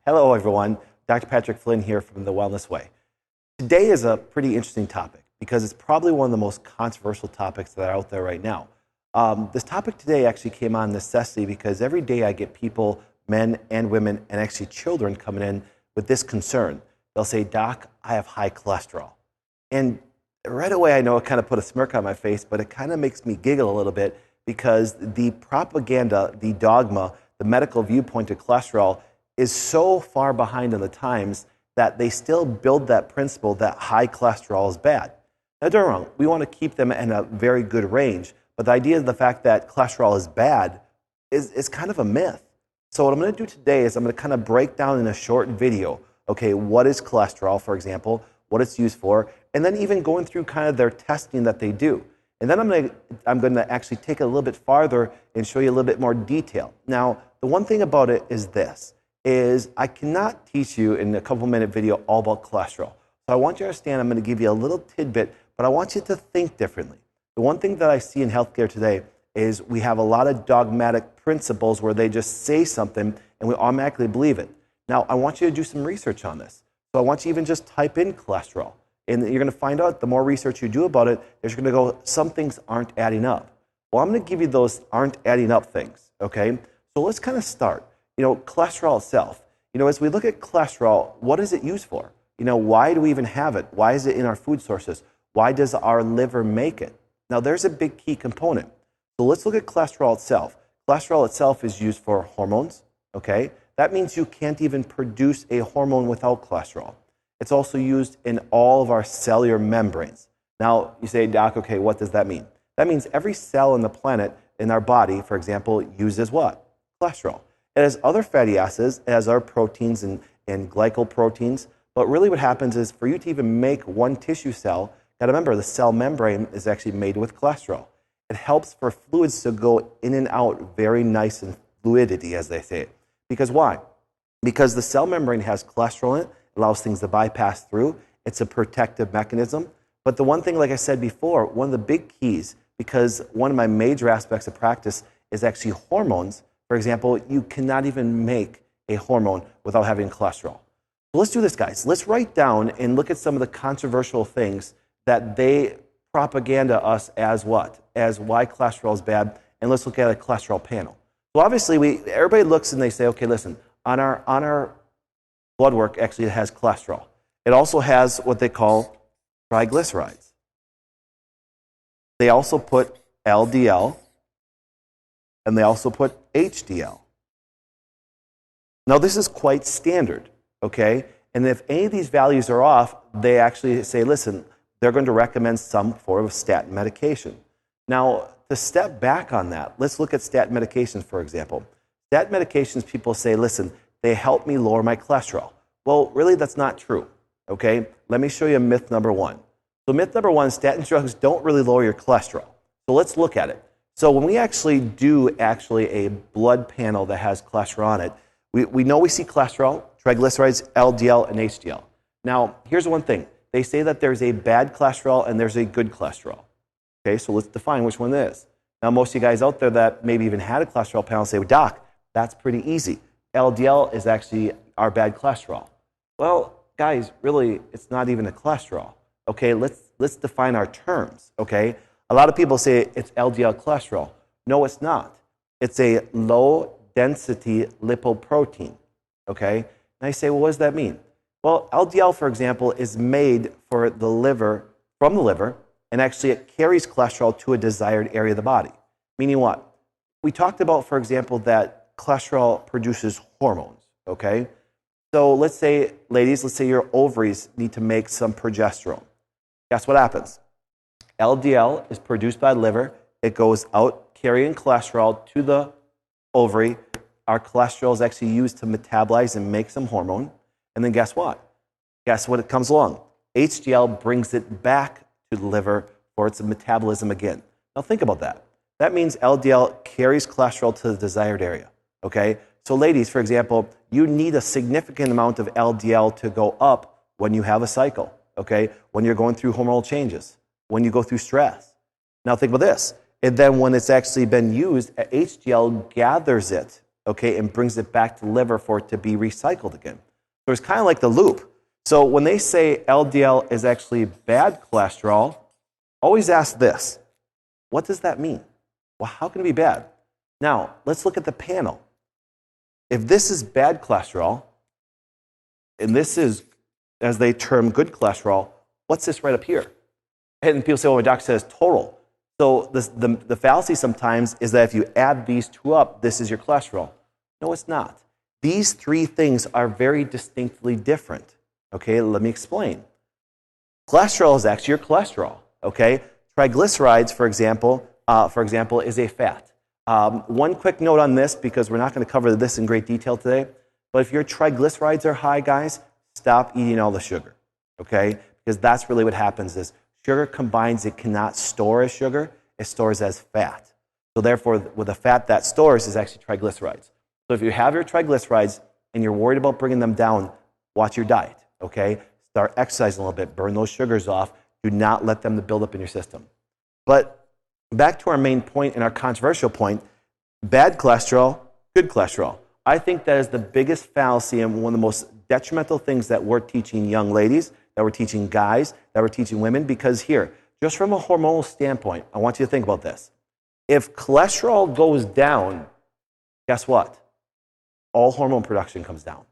Hello, everyone. Dr. Patrick Flynn here from The Wellness Way. Today is a pretty interesting topic because it's probably one of the most controversial topics that are out there right now. This topic today actually came on necessity because every day I get people, men and women, and actually children coming in with this concern. They'll say, Doc, I have high cholesterol. And right away I know it kind of put a smirk on my face, but it kind of makes me giggle a little bit because the propaganda, the dogma, the medical viewpoint of cholesterol is so far behind in the times that they still build that principle that high cholesterol is bad. Now, don't get me wrong, we want to keep them in a very good range, but the idea of the fact that cholesterol is bad is kind of a myth. So what I'm going to do today is I'm going to kind of break down in a short video, okay, what is cholesterol, for example, what it's used for, and then even going through kind of their testing that they do. And then I'm going to actually take it a little bit farther and show you a little bit more detail. Now, the one thing about it is this, is I cannot teach you in a couple-minute video all about cholesterol. So I want you to understand I'm going to give you a little tidbit, but I want you to think differently. The one thing that I see in healthcare today is we have a lot of dogmatic principles where they just say something and we automatically believe it. Now, I want you to do some research on this. So I want you to even just type in cholesterol. And you're going to find out the more research you do about it, you're going to go, some things aren't adding up. Well, I'm going to give you those aren't adding up things, okay? So let's kind of start. Cholesterol itself. As we look at cholesterol, what is it used for? Why do we even have it? Why is it in our food sources? Why does our liver make it? Now, there's a big key component. So let's look at cholesterol itself. Cholesterol itself is used for hormones, okay? That means you can't even produce a hormone without cholesterol. It's also used in all of our cellular membranes. Now, you say, Doc, okay, what does that mean? That means every cell on the planet, in our body, for example, uses what? Cholesterol. It has other fatty acids, it has our proteins and glycoproteins, but really what happens is for you to even make one tissue cell, got to remember the cell membrane is actually made with cholesterol. It helps for fluids to go in and out very nice and fluidity, as they say it. Because why? Because the cell membrane has cholesterol in it, allows things to bypass through. It's a protective mechanism. But the one thing, like I said before, one of the big keys, because one of my major aspects of practice is actually hormones. For example, you cannot even make a hormone without having cholesterol. So let's do this, guys. Let's write down and look at some of the controversial things that they propaganda us as what? As why cholesterol is bad. And let's look at a cholesterol panel. So obviously, everybody looks and they say, okay, listen, on our blood work, actually, it has cholesterol. It also has what they call triglycerides. They also put LDL, and they also put HDL. Now, this is quite standard, okay? And if any of these values are off, they actually say, listen, they're going to recommend some form of statin medication. Now, to step back on that, let's look at statin medications, for example. Statin medications, people say, listen, they help me lower my cholesterol. Well, really, that's not true, okay? Let me show you myth number one. So myth number one, statin drugs don't really lower your cholesterol. So let's look at it. So when we actually do a blood panel that has cholesterol on it, we know we see cholesterol, triglycerides, LDL, and HDL. Now, here's one thing. They say that there's a bad cholesterol and there's a good cholesterol. Okay, so let's define which one it is. Now, most of you guys out there that maybe even had a cholesterol panel say, well, Doc, that's pretty easy. LDL is actually our bad cholesterol. Well, guys, really, it's not even a cholesterol. Okay, let's define our terms, okay? A lot of people say it's LDL cholesterol. No, it's not. It's a low-density lipoprotein, okay? Now you say, well, what does that mean? Well, LDL, for example, is made from the liver, and actually it carries cholesterol to a desired area of the body. Meaning what? We talked about, for example, that cholesterol produces hormones, okay? So let's say, ladies, your ovaries need to make some progesterone. Guess what happens? LDL is produced by the liver. It goes out carrying cholesterol to the ovary. Our cholesterol is actually used to metabolize and make some hormone. And then guess what? Guess what it comes along? HDL brings it back to the liver for its metabolism again. Now think about that. That means LDL carries cholesterol to the desired area, okay? So ladies, for example, you need a significant amount of LDL to go up when you have a cycle, okay? When you're going through hormonal changes, when you go through stress. Now think about this. And then when it's actually been used, HDL gathers it, okay, and brings it back to the liver for it to be recycled again. So it's kind of like the loop. So when they say LDL is actually bad cholesterol, always ask this: what does that mean? Well, how can it be bad? Now, let's look at the panel. If this is bad cholesterol, and this is, as they term, good cholesterol, what's this right up here? And people say, well, my doctor says total. So the fallacy sometimes is that if you add these two up, this is your cholesterol. No, it's not. These three things are very distinctly different. Okay, let me explain. Cholesterol is actually your cholesterol. Okay, triglycerides, for example, is a fat. One quick note on this, because we're not going to cover this in great detail today, but if your triglycerides are high, guys, stop eating all the sugar. Okay, because that's really what happens is sugar combines, it cannot store as sugar, it stores as fat. So therefore, with the fat that stores is actually triglycerides. So if you have your triglycerides and you're worried about bringing them down, watch your diet, okay? Start exercising a little bit, burn those sugars off. Do not let them build up in your system. But back to our main point and our controversial point, bad cholesterol, good cholesterol. I think that is the biggest fallacy and one of the most detrimental things that we're teaching young ladies, that we're teaching guys, that we're teaching women, because here, just from a hormonal standpoint, I want you to think about this. If cholesterol goes down, guess what? All hormone production comes down.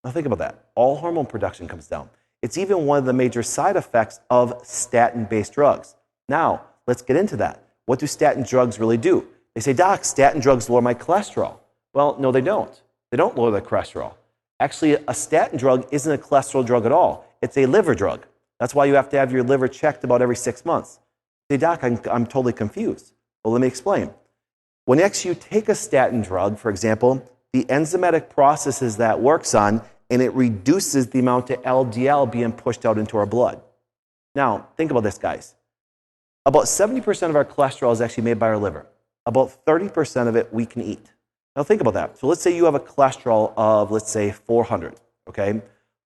Now think about that. All hormone production comes down. It's even one of the major side effects of statin-based drugs. Now, let's get into that. What do statin drugs really do? They say, doc, statin drugs lower my cholesterol. Well, no, they don't. They don't lower the cholesterol. Actually, a statin drug isn't a cholesterol drug at all. It's a liver drug. That's why you have to have your liver checked about every 6 months. Say, doc, I'm totally confused. Well, let me explain. When actually you take a statin drug, for example, the enzymatic processes that works on, and it reduces the amount of LDL being pushed out into our blood. Now, think about this, guys. About 70% of our cholesterol is actually made by our liver. About 30% of it we can eat. Now, think about that. So let's say you have a cholesterol of, let's say, 400, okay?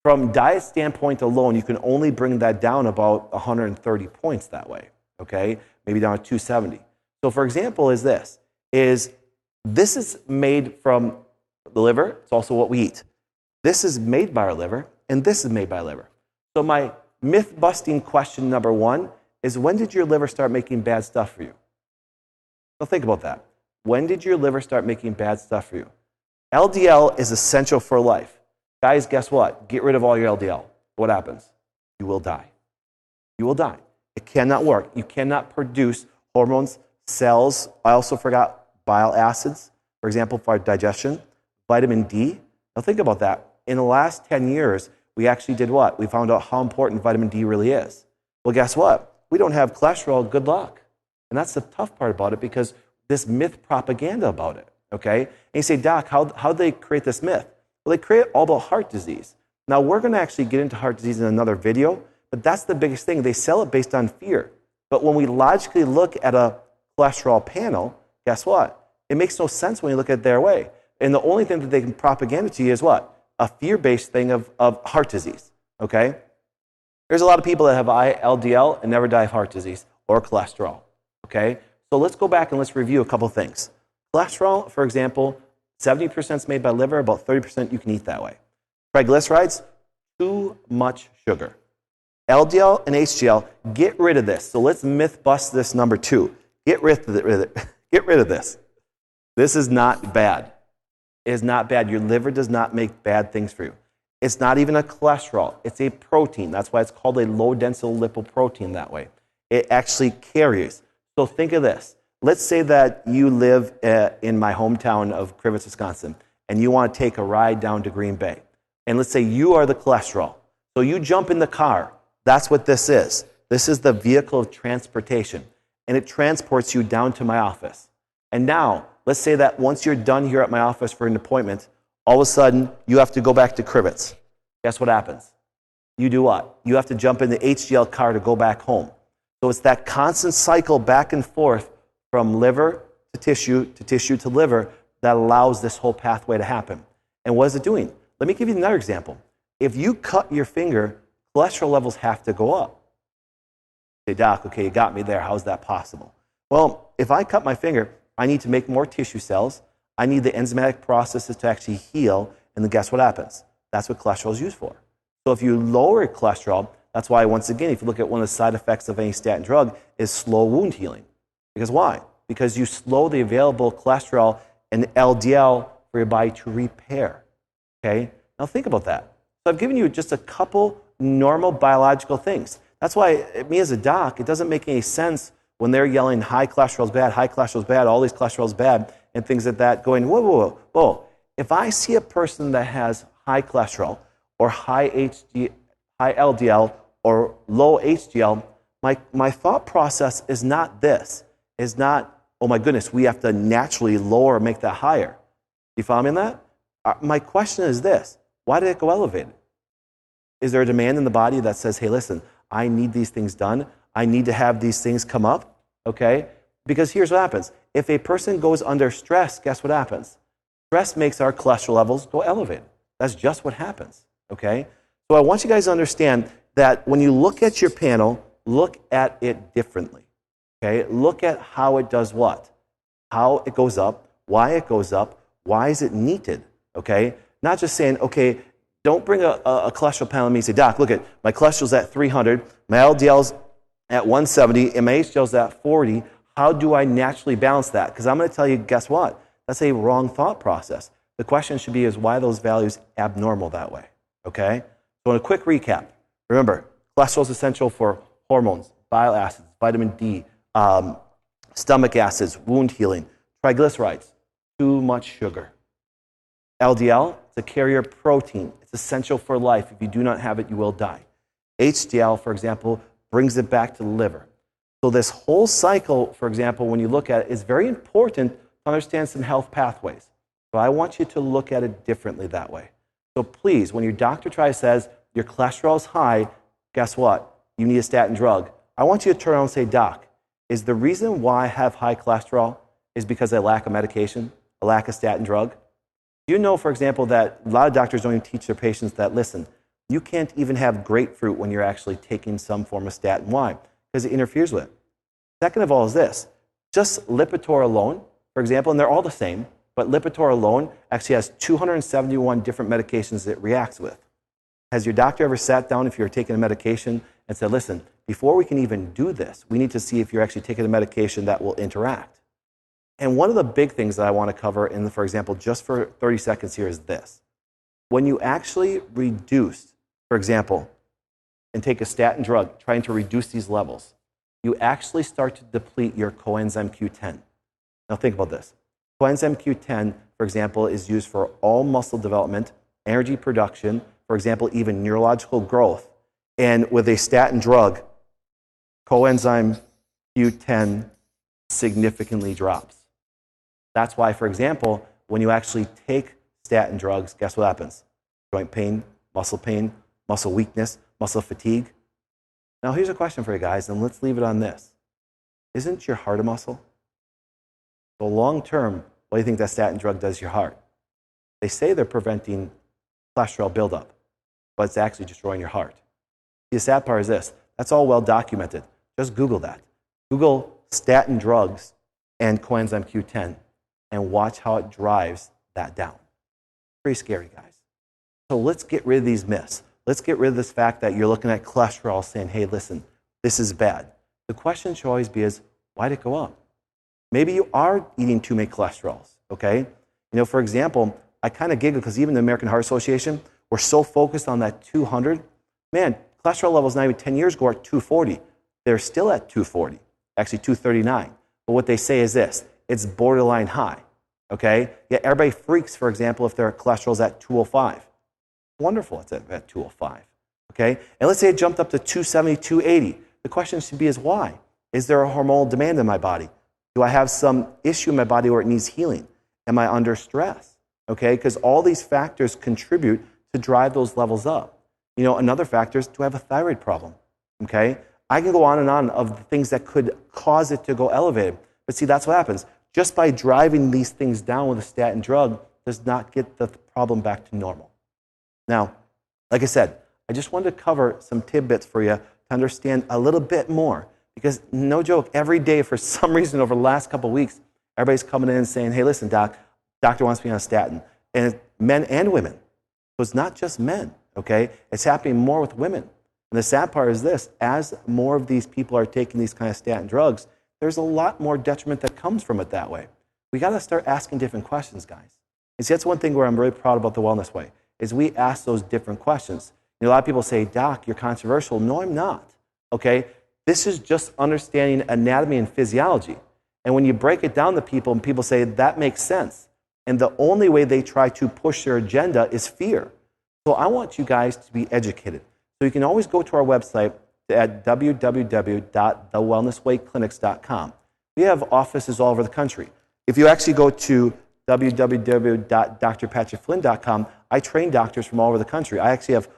From diet standpoint alone, you can only bring that down about 130 points that way, okay? Maybe down to 270. So, for example, this is made from the liver. It's also what we eat. This is made by our liver, and this is made by our liver. So my myth-busting question number one is, when did your liver start making bad stuff for you? So think about that. When did your liver start making bad stuff for you? LDL is essential for life. Guys, guess what? Get rid of all your LDL. What happens? You will die. You will die. It cannot work. You cannot produce hormones, cells. I also forgot bile acids, for example, for our digestion, vitamin D. Now think about that. In the last 10 years, we actually did what? We found out how important vitamin D really is. Well, guess what? We don't have cholesterol. Good luck. And that's the tough part about it, because this myth propaganda about it, okay? And you say, doc, how do they create this myth? Well, they create it all about heart disease. Now, we're going to actually get into heart disease in another video, but that's the biggest thing. They sell it based on fear. But when we logically look at a cholesterol panel, guess what? It makes no sense when you look at it their way. And the only thing that they can propaganda to you is what? A fear-based thing of heart disease, okay? There's a lot of people that have high LDL and never die of heart disease or cholesterol, okay? So let's go back and let's review a couple things. Cholesterol, for example, 70% is made by liver, about 30% you can eat that way. Triglycerides, too much sugar. LDL and HDL, get rid of this. So let's myth bust this number two. Get rid of it. Get rid of this. This is not bad. It is not bad. Your liver does not make bad things for you. It's not even a cholesterol. It's a protein. That's why it's called a low-density lipoprotein that way. It actually carries. So think of this. Let's say that you live in my hometown of Crivitz, Wisconsin, and you want to take a ride down to Green Bay. And let's say you are the cholesterol. So you jump in the car. That's what this is. This is the vehicle of transportation. And it transports you down to my office. And now, let's say that once you're done here at my office for an appointment, all of a sudden, you have to go back to Crivitz. Guess what happens? You do what? You have to jump in the HDL car to go back home. So it's that constant cycle back and forth from liver to tissue to liver that allows this whole pathway to happen. And what is it doing? Let me give you another example. If you cut your finger, cholesterol levels have to go up. Say, doc, okay, you got me there. How is that possible? Well, if I cut my finger, I need to make more tissue cells. I need the enzymatic processes to actually heal, and then guess what happens? That's what cholesterol is used for. So if you lower cholesterol, that's why, once again, if you look at one of the side effects of any statin drug is slow wound healing. Because why? Because you slow the available cholesterol and LDL for your body to repair. Okay? Now think about that. So I've given you just a couple normal biological things. That's why me as a doc, it doesn't make any sense when they're yelling high cholesterol is bad, all these cholesterol is bad, and things like that, going, whoa, whoa, whoa, whoa. If I see a person that has high cholesterol or high LDL or low HDL, my thought process is not this. Is not, oh my goodness, we have to naturally lower or make that higher. You follow me on that? My question is this. Why did it go elevated? Is there a demand in the body that says, hey, listen, I need these things done. I need to have these things come up, okay? Because here's what happens. If a person goes under stress, guess what happens? Stress makes our cholesterol levels go elevated. That's just what happens, okay? So I want you guys to understand that when you look at your panel, look at it differently, okay? Look at how it does what? How it goes up, why it goes up, why is it neated, okay? Not just saying, okay, don't bring a cholesterol panel to me and say, Doc, look at my cholesterol's at 300, my LDL's at 170, and my HDL's at 40. How do I naturally balance that? Because I'm going to tell you, guess what? That's a wrong thought process. The question should be is why are those values abnormal that way? Okay? So in a quick recap, remember, cholesterol is essential for hormones, bile acids, vitamin D, stomach acids, wound healing, triglycerides, too much sugar. LDL, it's a carrier protein. It's essential for life. If you do not have it, you will die. HDL, for example, brings it back to the liver. So this whole cycle, for example, when you look at it, is very important to understand some health pathways. So I want you to look at it differently that way. So please, when your doctor says your cholesterol is high, guess what? You need a statin drug. I want you to turn around and say, Doc, is the reason why I have high cholesterol is because I lack a medication, a lack of statin drug? You know, for example, that a lot of doctors don't even teach their patients that, listen, you can't even have grapefruit when you're actually taking some form of statin. Why? Because it interferes with it. Second of all is this. Just Lipitor alone, for example, and they're all the same, but Lipitor alone actually has 271 different medications it reacts with. Has your doctor ever sat down if you're taking a medication and said, listen, before we can even do this, we need to see if you're actually taking a medication that will interact? And one of the big things that I want to cover, for example, just for 30 seconds here is this. When you actually reduce, for example, and take a statin drug trying to reduce these levels, you actually start to deplete your coenzyme Q10. Now think about this. Coenzyme Q10, for example, is used for all muscle development, energy production, for example, even neurological growth. And with a statin drug, coenzyme Q10 significantly drops. That's why, for example, when you actually take statin drugs, guess what happens? Joint pain, muscle weakness, muscle fatigue. Now, here's a question for you guys, and let's leave it on this. Isn't your heart a muscle? So long term, what do you think that statin drug does to your heart? They say they're preventing cholesterol buildup, but it's actually destroying your heart. The sad part is this. That's all well documented. Just Google that. Google statin drugs and coenzyme Q10 and watch how it drives that down. Pretty scary, guys. So let's get rid of these myths. Let's get rid of this fact that you're looking at cholesterol saying, hey, listen, this is bad. The question should always be is, why did it go up? Maybe you are eating too many cholesterols, okay? You know, for example, I kind of giggle because even the American Heart Association, we're so focused on that 200. Man, cholesterol levels not even 10 years ago are 240. They're still at 240, actually 239. But what they say is this, it's borderline high, okay? Yet everybody freaks, for example, if their cholesterol's at 205. Wonderful, it's at 205, okay? And let's say it jumped up to 270, 280. The question should be is why? Is there a hormonal demand in my body? Do I have some issue in my body where it needs healing? Am I under stress? Okay, because all these factors contribute to drive those levels up. You know, another factor is, do I have a thyroid problem? Okay, I can go on and on of the things that could cause it to go elevated. But see, that's what happens. Just by driving these things down with a statin drug does not get the problem back to normal. Now, like I said, I just wanted to cover some tidbits for you to understand a little bit more. Because no joke, every day for some reason over the last couple of weeks, everybody's coming in and saying, hey, listen, Doc, doctor wants me on a statin. And it's men and women. So it's not just men, okay? It's happening more with women. And the sad part is this, as more of these people are taking these kind of statin drugs, there's a lot more detriment that comes from it that way. We got to start asking different questions, guys. And see, that's one thing where I'm really proud about the Wellness Way, is we ask those different questions. You know, a lot of people say, Doc, you're controversial. No, I'm not, okay? This is just understanding anatomy and physiology. And when you break it down to people and people say, that makes sense, and the only way they try to push their agenda is fear. So I want you guys to be educated. So you can always go to our website at www.thewellnesswayclinics.com. We have offices all over the country. If you actually go to www.drpatrickflynn.com, I train doctors from all over the country. I actually have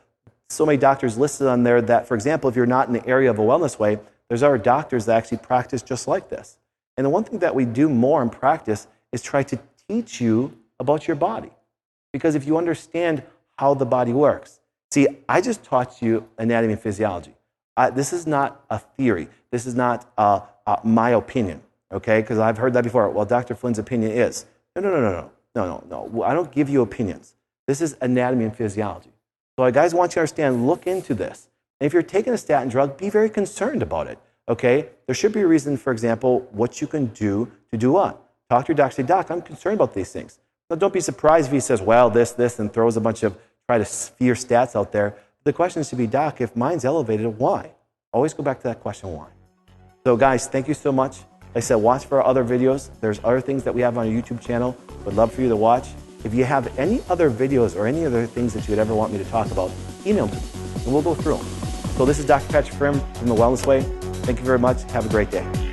so many doctors listed on there that, for example, if you're not in the area of a Wellness Way, there's other doctors that actually practice just like this. And the one thing that we do more in practice is try to teach you about your body. Because if you understand how the body works, see, I just taught you anatomy and physiology. This is not a theory. This is not my opinion, okay? Because I've heard that before. Well, Dr. Flynn's opinion is. No. I don't give you opinions. This is anatomy and physiology. So I guys want you to understand, look into this. And if you're taking a statin drug, be very concerned about it, okay? There should be a reason, for example, what you can do to do what? Talk to your doctor, say, Doc, I'm concerned about these things. Now, don't be surprised if he says, well, this, and throws a bunch of, try to fear stats out there. The question should be, Doc, if mine's elevated, why? Always go back to that question, why? So guys, thank you so much. Like I said, watch for our other videos. There's other things that we have on our YouTube channel. Would love for you to watch. If you have any other videos or any other things that you'd ever want me to talk about, email me, and we'll go through them. So this is Dr. Patrick Flynn from The Wellness Way. Thank you very much. Have a great day.